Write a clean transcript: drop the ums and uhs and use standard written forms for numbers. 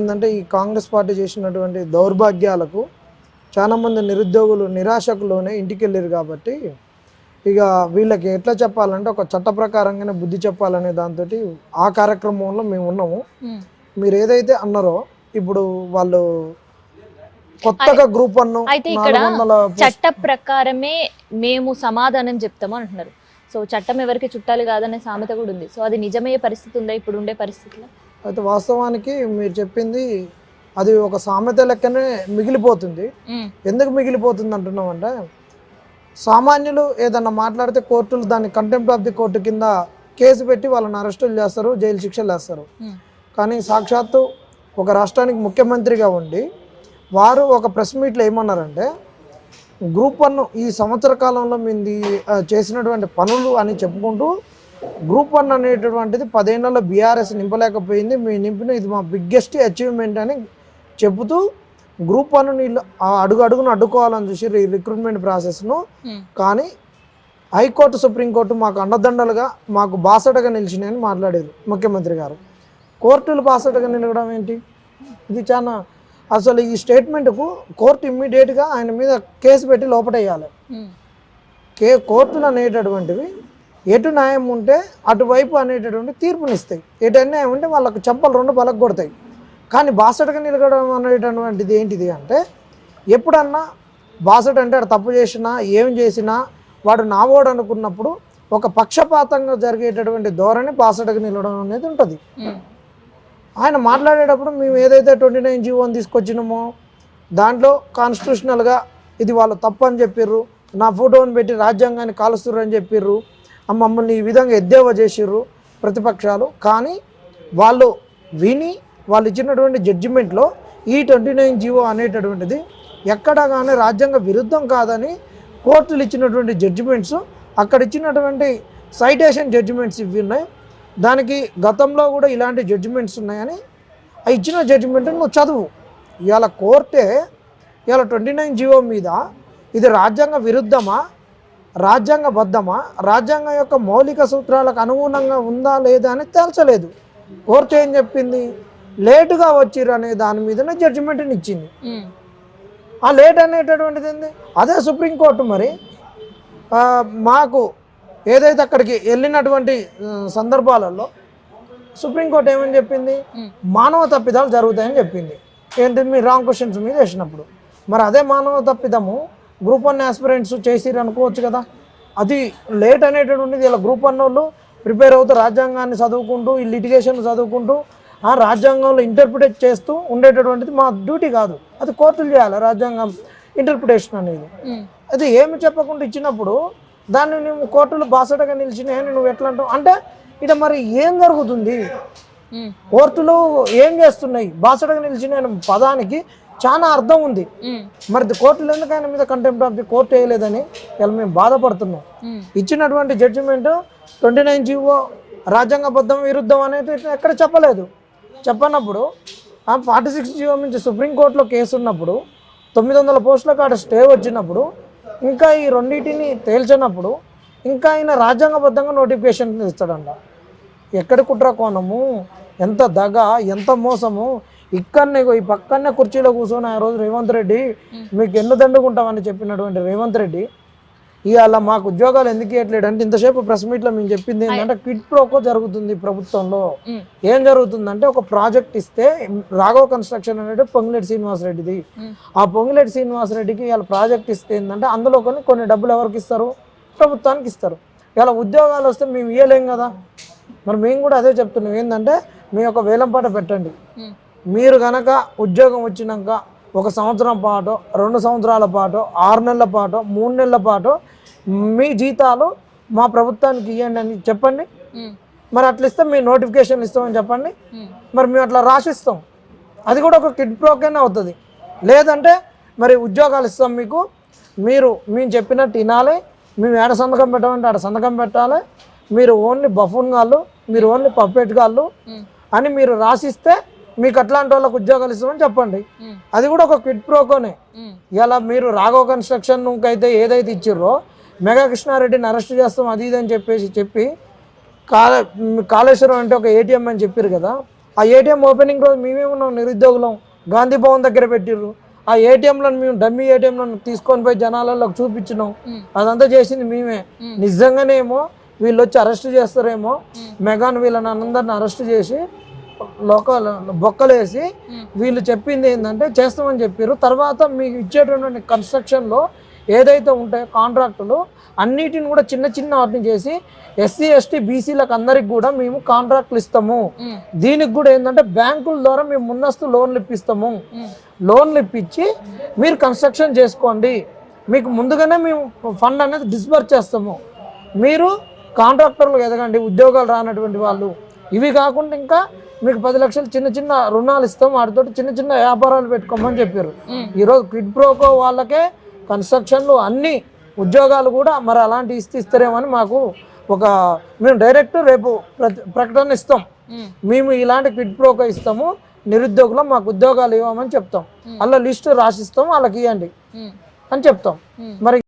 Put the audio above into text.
ఏంటంటే ఈ కాంగ్రెస్ పార్టీ చేసినటువంటి దౌర్భాగ్యాలకు చాలామంది నిరుద్యోగులు నిరాశకులోనే ఇంటికి వెళ్ళారు కాబట్టి ఇక వీళ్ళకి ఎట్లా చెప్పాలంటే ఒక చట్ట ప్రకారంగానే బుద్ధి చెప్పాలనే దాంతో ఆ కార్యక్రమంలో మేము ఉన్నాము. మీరు ఏదైతే అన్నారో ఇప్పుడు వాళ్ళు కొత్తగా గ్రూప్ 1 అయితే ఇక్కడ చట్ట ప్రకారమే మేము సమాధానం చెప్తాము అంటున్నారు. సో చట్టం ఎవరికి చుట్టాలు కాదనే సామెత కూడా ఉంది. సో అది నిజమయ్యే పరిస్థితి ఉందా ఇప్పుడు ఉండే పరిస్థితిలో? అయితే వాస్తవానికి మీరు చెప్పింది అది ఒక సామెత లెక్కనే మిగిలిపోతుంది. ఎందుకు మిగిలిపోతుంది అంటున్నామంటే సామాన్యులు ఏదన్నా మాట్లాడితే కోర్టులు దాన్ని కంటెంప్ట్ ఆఫ్ ది కోర్టు కింద కేసు పెట్టి వాళ్ళని అరెస్టులు చేస్తారు, జైలు శిక్షలు వేస్తారు. కానీ సాక్షాత్తు ఒక రాష్ట్రానికి ముఖ్యమంత్రిగా ఉండి వారు ఒక ప్రెస్ మీట్లో ఏమన్నారంటే గ్రూప్ 1 ఈ సంవత్సర కాలంలో మేము చేసినటువంటి పనులు అని చెప్పుకుంటూ గ్రూప్ 1 అనేటటువంటిది 10 ఏళ్లలో బీఆర్ఎస్ నింపలేకపోయింది, మేము నింపిన ఇది మా బిగ్గెస్ట్ అచీవ్మెంట్ అని చెబుతూ గ్రూప్ 1 అడుగు అడుగును అడ్డుకోవాలని చూసి ఈ రిక్రూట్మెంట్ ప్రాసెస్ను. కానీ హైకోర్టు సుప్రీంకోర్టు మాకు అండదండలుగా మాకు బాసటగా నిలిచినాయని మాట్లాడారు ముఖ్యమంత్రి గారు. కోర్టులు బాసటగా నిలవడం ఏంటి? ఇది చాలా అసలు ఈ స్టేట్మెంట్కు కోర్టు ఇమ్మీడియట్గా ఆయన మీద కేసు పెట్టి లోపటేయాలి. కోర్టులు అనేటటువంటివి ఎటు న్యాయం ఉంటే అటువైపు అనేటటువంటి తీర్పునిస్తాయి, ఎటు అన్యాయం ఉంటే వాళ్ళకు చెంపలు 2 పలగొడతాయి. కానీ బాసటగా నిలగడం అనేటటువంటిది ఏంటిది అంటే ఎప్పుడన్నా బాసట అంటే వాడు తప్పు చేసినా ఏం చేసినా వాడు నావోడు అనుకున్నప్పుడు ఒక పక్షపాతంగా జరిగేటటువంటి ధోరణి బాసటగా నిలవడం అనేది ఉంటుంది. ఆయన మాట్లాడేటప్పుడు మేము ఏదైతే 29 జీవోని తీసుకొచ్చినామో దాంట్లో కాన్స్టిట్యూషనల్గా ఇది వాళ్ళు తప్పు అని చెప్పిర్రు, నా ఫోటోని పెట్టి రాజ్యాంగాన్ని కాలుస్తుర్రు అని చెప్పిర్రు, మమ్మల్ని ఈ విధంగా ఎద్దేవా చేసిర్రు ప్రతిపక్షాలు. కానీ వాళ్ళు విని వాళ్ళు ఇచ్చినటువంటి జడ్జిమెంట్లో ఈ 29 జీవో అనేటటువంటిది ఎక్కడా కానీ రాజ్యాంగ విరుద్ధం కాదని కోర్టులు ఇచ్చినటువంటి జడ్జిమెంట్స్, అక్కడ ఇచ్చినటువంటి సైటేషన్ జడ్జిమెంట్స్ ఇవి ఉన్నాయి. దానికి గతంలో కూడా ఇలాంటి జడ్జిమెంట్స్ ఉన్నాయని ఆ ఇచ్చిన జడ్జిమెంట్ నువ్వు చదువు. ఇవాళ కోర్టే ఇవాళ 29 జీవో మీద ఇది రాజ్యాంగ విరుద్ధమా, రాజ్యాంగబద్ధమా, రాజ్యాంగం యొక్క మౌలిక సూత్రాలకు అనుగుణంగా ఉందా లేదా అని తేల్చలేదు. కోర్టు ఏం చెప్పింది? లేటుగా వచ్చిర్రు అనే దాని మీదనే జడ్జిమెంట్ని ఇచ్చింది. ఆ లేట్ అనేటటువంటిది ఏంది? అదే సుప్రీంకోర్టు మరి మాకు ఏదైతే అక్కడికి వెళ్ళినటువంటి సందర్భాలలో సుప్రీంకోర్టు ఏమని చెప్పింది? మానవ తప్పిదాలు జరుగుతాయని చెప్పింది. ఏంటి? మీరు రాంగ్ క్వశ్చన్స్ మీద వేసినప్పుడు మరి అదే మానవ తప్పిదము గ్రూప్ 1 ఆస్పిరెంట్స్ చేసిరు అనుకోవచ్చు కదా. అది లేట్ అనేటటువంటిది ఇలా గ్రూప్ 1 వాళ్ళు ప్రిపేర్ అవుతూ రాజ్యాంగాన్ని చదువుకుంటూ ఈ లిటిగేషన్ చదువుకుంటూ ఆ రాజ్యాంగంలో ఇంటర్ప్రిటేట్ చేస్తూ ఉండేటటువంటిది మా డ్యూటీ కాదు, అది కోర్టులు చేయాలి రాజ్యాంగం ఇంటర్ప్రిటేషన్ అనేది. అది ఏమి చెప్పకుండా ఇచ్చినప్పుడు దాన్ని నువ్వు కోర్టులు బాసటగా నిలిచినాయని నువ్వు ఎట్లా అంటావు? అంటే ఇక్కడ మరి ఏం జరుగుతుంది? కోర్టులు ఏం చేస్తున్నాయి? బాసటగా నిలిచిన పదానికి చాలా అర్థం ఉంది. మరి కోర్టులు ఎందుకు ఆయన మీద కంటెంప్ట్ ఆఫ్ ది కోర్టు వేయలేదని ఇలా మేము బాధపడుతున్నాం. ఇచ్చినటువంటి జడ్జిమెంట్ 29 జీవో రాజ్యాంగబద్ధం విరుద్ధం అనేది ఎక్కడ చెప్పలేదు. చెప్పనప్పుడు ఆ 46 జీవో నుంచి సుప్రీంకోర్టులో కేసు ఉన్నప్పుడు 900 పోస్టుల కాడ స్టే వచ్చినప్పుడు ఇంకా ఈ రెండింటిని తేల్చినప్పుడు ఇంకా ఆయన రాజ్యాంగబద్ధంగా నోటిఫికేషన్ ఇస్తాడంట. ఎక్కడి కుట్ర కోణము, ఎంత దగ, ఎంత మోసము! ఇక్కడనే ఈ పక్కనే కుర్చీలో కూర్చొని ఆ రోజు రేవంత్ రెడ్డి మీకు ఎన్ను దండుకుంటామని చెప్పినటువంటి రేవంత్ రెడ్డి ఇవాళ మాకు ఉద్యోగాలు ఎందుకు ఇవ్వట్లేడు అంటే ఇంతసేపు ప్రెస్ మీట్లో మేము చెప్పింది ఏంటంటే క్విడ్ ప్రోకో జరుగుతుంది ప్రభుత్వంలో. ఏం జరుగుతుందంటే ఒక ప్రాజెక్ట్ ఇస్తే రాఘవ కన్స్ట్రక్షన్ అనేది పొంగిలేటి శ్రీనివాసరెడ్డిది. ఆ పొంగిలేటి శ్రీనివాసరెడ్డికి ఇవాళ ప్రాజెక్ట్ ఇస్తే ఏంటంటే అందులో కొన్ని డబ్బులు ఎవరికి ఇస్తారు? ప్రభుత్వానికి ఇస్తారు. ఇలా ఉద్యోగాలు వస్తే మేము ఇవ్వలేం కదా. మరి మేము కూడా అదే చెప్తున్నాం ఏంటంటే మీ యొక్క వేలంపాట పెట్టండి. మీరు కనుక ఉద్యోగం వచ్చినాక 1 సంవత్సరం పాటు, 2 సంవత్సరాల పాటు, 6 నెలల పాటు, 3 నెలల పాటు మీ జీతాలు మా ప్రభుత్వానికి ఇవ్వండి అని చెప్పండి. మరి అట్లా ఇస్తే మీ నోటిఫికేషన్ ఇస్తామని చెప్పండి. మరి మేము అట్లా రాసిస్తాం. అది కూడా ఒక కిడ్ ప్రోకేనే అవుతుంది. లేదంటే మరి ఉద్యోగాలు ఇస్తాం మీకు, మేము చెప్పినట్టు వినాలి, మేము ఏడ సంతకం పెట్టమంటే ఆడ సంతకం పెట్టాలి, మీరు ఓన్లీ బఫూన్ గాళ్ళు, మీరు ఓన్లీ పప్పెట్ గాళ్ళు అని మీరు రాసిస్తే మీకు అట్లాంటి వాళ్ళకి ఉద్యోగాలు ఇస్తామని చెప్పండి. అది కూడా ఒక క్విడ్ ప్రోకోనే. ఇలా మీరు రాఘవ కన్స్ట్రక్షన్ అయితే ఏదైతే ఇచ్చిర్రో మెగా కృష్ణారెడ్డిని అరెస్ట్ చేస్తాం అది ఇది అని చెప్పి కాళేశ్వరం అంటే ఒక ఏటీఎం అని చెప్పారు కదా, ఆ ఏటీఎం ఓపెనింగ్ రోజు మేమే ఉన్నాం నిరుద్యోగులం, గాంధీ భవన్ దగ్గర పెట్టిర్రు. ఆ ఏటీఎంలను మేము డమ్మీ ఏటీఎంలను తీసుకొని పోయి జనాలలోకి చూపించినాం. అదంతా చేసింది మేమే. నిజంగానేమో వీళ్ళు వచ్చి అరెస్ట్ చేస్తారేమో, మెగాన్ వీళ్ళని అందరిని అరెస్ట్ చేసి లోకల్ బొక్కలేసి వీళ్ళు చెప్పింది ఏంటంటే చేస్తామని చెప్పారు. తర్వాత మీకు ఇచ్చేటటువంటి కన్స్ట్రక్షన్లో ఏదైతే ఉంటాయో కాంట్రాక్టులు అన్నిటిని కూడా చిన్న చిన్న వాటిని చేసి ఎస్సీ ఎస్టీ బీసీలకు అందరికి కూడా మేము కాంట్రాక్టులు ఇస్తాము. దీనికి కూడా ఏంటంటే బ్యాంకుల ద్వారా మేము ముందస్తు లోన్లు ఇప్పిస్తాము. లోన్లు ఇప్పించి మీరు కన్స్ట్రక్షన్ చేసుకోండి, మీకు ముందుగానే మేము ఫండ్ అనేది డిస్బర్స్ చేస్తాము, మీరు కాంట్రాక్టర్లు ఎదగండి, ఉద్యోగాలు రానటువంటి వాళ్ళు. ఇవి కాకుండా ఇంకా మీకు 10 లక్షలు చిన్న చిన్న రుణాలు ఇస్తాం, వాటితో చిన్న చిన్న వ్యాపారాలు పెట్టుకోమని చెప్పారు. ఈరోజు క్విడ్ ప్రోకో వాళ్ళకే కన్స్ట్రక్షన్లు అన్ని ఉద్యోగాలు కూడా మరి అలాంటి ఇస్తారేమని మాకు మేము డైరెక్ట్ రేపు ప్రకటన ఇస్తాం. మేము ఇలాంటి క్విడ్ ప్రోకో ఇస్తాము, నిరుద్యోగులు మాకు ఉద్యోగాలు ఇవ్వమని చెప్తాం. అలా లిస్టు రాసిస్తాం, వాళ్ళకి ఇవ్వండి అని చెప్తాం. మరి